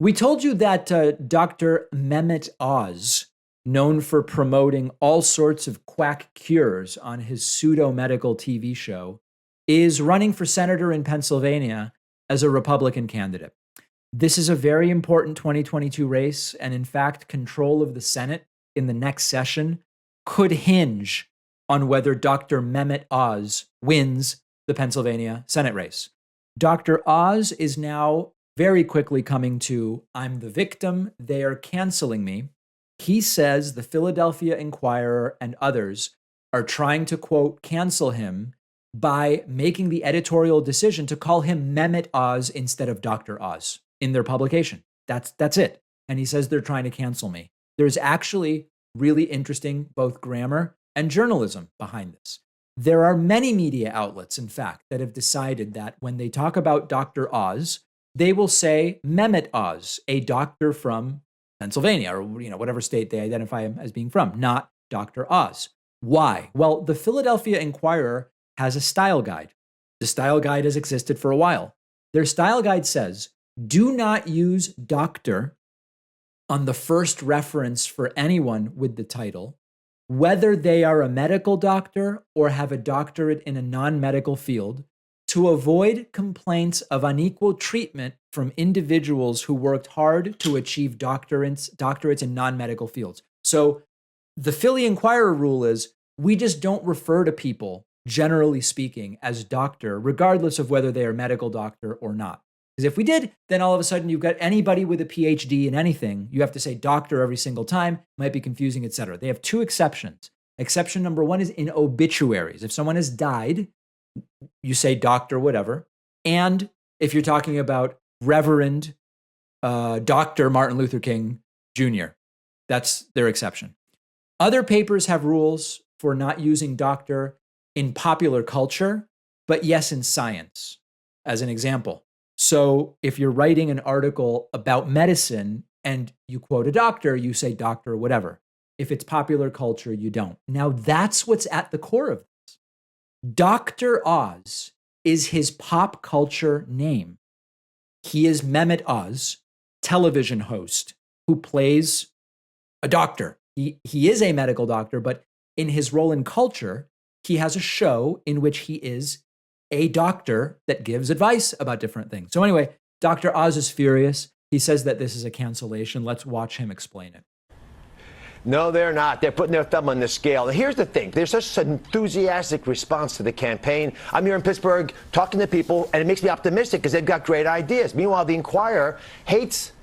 We told you that Dr. Mehmet Oz, known for promoting all sorts of quack cures on his pseudo-medical TV show, is running for senator in Pennsylvania as a Republican candidate. This is a very important 2022 race, and in fact, control of the Senate in the next session could hinge on whether Dr. Mehmet Oz wins the Pennsylvania Senate race. Dr. Oz is now very quickly coming to, I'm the victim, they are canceling me. He says the Philadelphia Inquirer and others are trying to, quote, cancel him by making the editorial decision to call him Mehmet Oz instead of Dr. Oz in their publication. That's it. And he says they're trying to cancel me. There's actually really interesting both grammar and journalism behind this. There are many media outlets, in fact, that have decided that when they talk about Dr. Oz, they will say Mehmet Oz, a doctor from Pennsylvania or whatever state they identify him as being from, not Dr. Oz. Why? Well, the Philadelphia Inquirer has a style guide. The style guide has existed for a while. Their style guide says, do not use doctor on the first reference for anyone with the title, whether they are a medical doctor or have a doctorate in a non-medical field, to avoid complaints of unequal treatment from individuals who worked hard to achieve doctorates in non-medical fields. So the Philly Inquirer rule is we just don't refer to people, generally speaking, as doctor, regardless of whether they are medical doctor or not. Because if we did, then all of a sudden you've got anybody with a PhD in anything, you have to say doctor every single time, might be confusing, etc. They have two exceptions. Exception number one is in obituaries. If someone has died, you say doctor, whatever. And if you're talking about Reverend Dr. Martin Luther King Jr., that's their exception. Other papers have rules for not using doctor in popular culture, but yes, in science, as an example. So if you're writing an article about medicine and you quote a doctor, you say doctor, whatever. If it's popular culture, you don't. Now that's what's at the core of this. Dr. Oz is his pop culture name. He is Mehmet Oz, television host, who plays a doctor. He is a medical doctor, but in his role in culture, he has a show in which he is a doctor that gives advice about different things. So anyway, Dr. Oz is furious. He says that this is a cancellation. Let's watch him explain it. No, they're not. They're putting their thumb on the scale. And here's the thing. There's such an enthusiastic response to the campaign. I'm here in Pittsburgh talking to people, and it makes me optimistic because they've got great ideas. Meanwhile, the Inquirer hates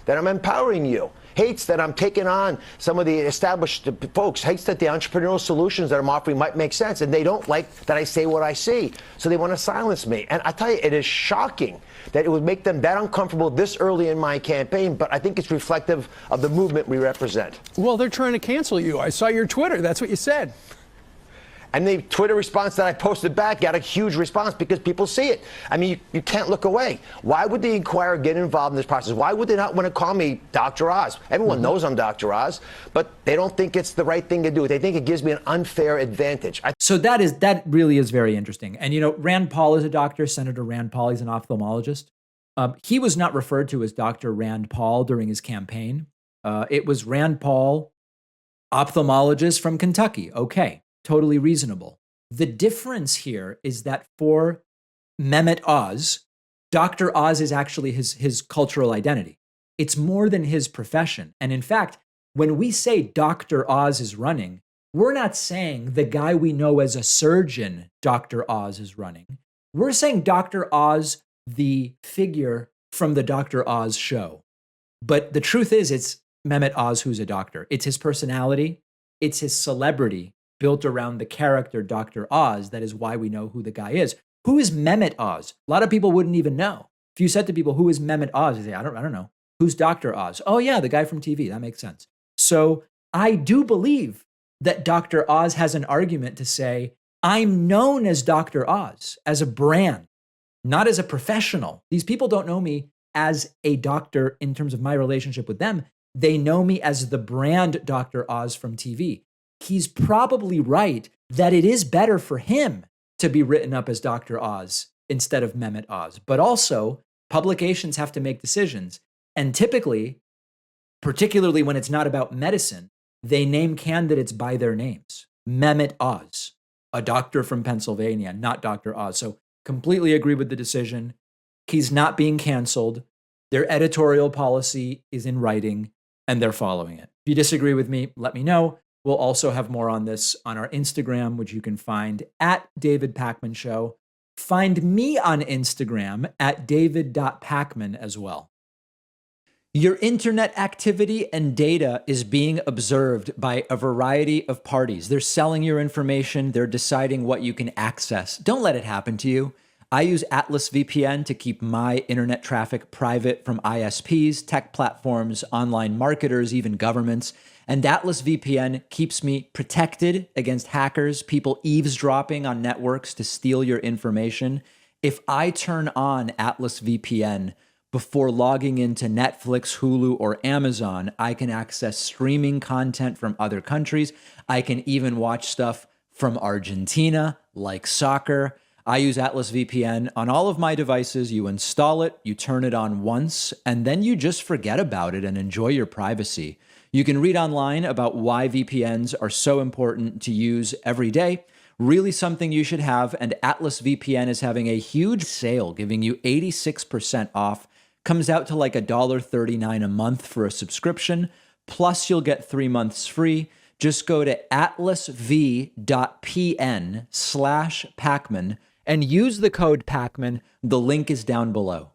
that I'm empowering you, hates that I'm taking on some of the established folks, hates that the entrepreneurial solutions that I'm offering might make sense, and they don't like that I say what I see. So they want to silence me. And I tell you, it is shocking that it would make them that uncomfortable this early in my campaign, but I think it's reflective of the movement we represent. Well, they're trying to cancel you. I saw your Twitter. That's what you said. And the Twitter response that I posted back got a huge response because people see it. I mean, you can't look away. Why would the Inquirer get involved in this process? Why would they not want to call me Dr. Oz? Everyone knows I'm Dr. Oz, but they don't think it's the right thing to do. They think it gives me an unfair advantage. So that really is very interesting. And, Rand Paul is a doctor. Senator Rand Paul, he's an ophthalmologist. He was not referred to as Dr. Rand Paul during his campaign. It was Rand Paul, ophthalmologist from Kentucky. Okay. Totally reasonable. The difference here is that for Mehmet Oz, Dr. Oz is actually his cultural identity. It's more than his profession. And in fact, when we say Dr. Oz is running, we're not saying the guy we know as a surgeon, Dr. Oz, is running. We're saying Dr. Oz, the figure from the Dr. Oz show. But the truth is, it's Mehmet Oz who's a doctor. It's his personality. It's his celebrity built around the character Dr. Oz. That is why we know who the guy is. Who is Mehmet Oz? A lot of people wouldn't even know. If you said to people, who is Mehmet Oz? They say, I don't know. Who's Dr. Oz? Oh yeah, the guy from TV. That makes sense. So I do believe that Dr. Oz has an argument to say, I'm known as Dr. Oz, as a brand, not as a professional. These people don't know me as a doctor in terms of my relationship with them. They know me as the brand Dr. Oz from TV. He's probably right that it is better for him to be written up as Dr. Oz instead of Mehmet Oz. But also, publications have to make decisions. And typically, particularly when it's not about medicine, they name candidates by their names. Mehmet Oz, a doctor from Pennsylvania, not Dr. Oz. So completely agree with the decision. He's not being canceled. Their editorial policy is in writing and they're following it. If you disagree with me, let me know. We'll also have more on this on our Instagram, which you can find at David Pakman Show. Find me on Instagram at david.pakman as well. Your internet activity and data is being observed by a variety of parties. They're selling your information. They're deciding what you can access. Don't let it happen to you. I use Atlas VPN to keep my internet traffic private from ISPs, tech platforms, online marketers, even governments. And Atlas VPN keeps me protected against hackers, people eavesdropping on networks to steal your information. If I turn on Atlas VPN before logging into Netflix, Hulu, or Amazon, I can access streaming content from other countries. I can even watch stuff from Argentina, like soccer. I use Atlas VPN on all of my devices. You install it, you turn it on once, and then you just forget about it and enjoy your privacy. You can read online about why VPNs are so important to use every day. Really something you should have, and Atlas VPN is having a huge sale, giving you 86% off. Comes out to like $1.39 a month for a subscription, plus you'll get 3 months free. Just go to atlasv.pn/Pakman and use the code Pakman. The link is down below.